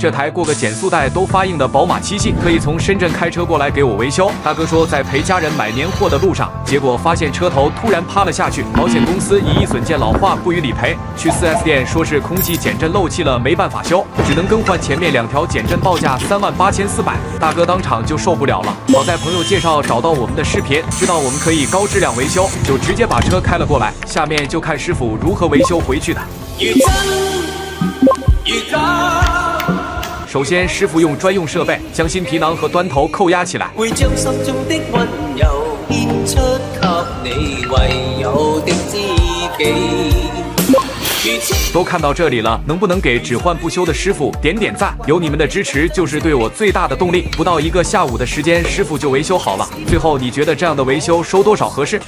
这台过个减速带都发硬的宝马7系，可以从深圳开车过来给我维修。大哥说在陪家人买年货的路上，结果发现车头突然趴了下去，保险公司以易损件老化不予理赔。去 4S 店说是空气减震漏气了，没办法修，只能更换前面2条减震，报价38400，大哥当场就受不了了。好在朋友介绍找到我们的视频，知道我们可以高质量维修，就直接把车开了过来。下面就看师傅如何维修回去的。首先，师傅用专用设备将新皮囊和端头扣压起来。会将心中的温柔献出给你唯有的知己。都看到这里了，能不能给只换不修的师傅点点赞？有你们的支持就是对我最大的动力。不到1个下午的时间，师傅就维修好了。最后，你觉得这样的维修收多少合适？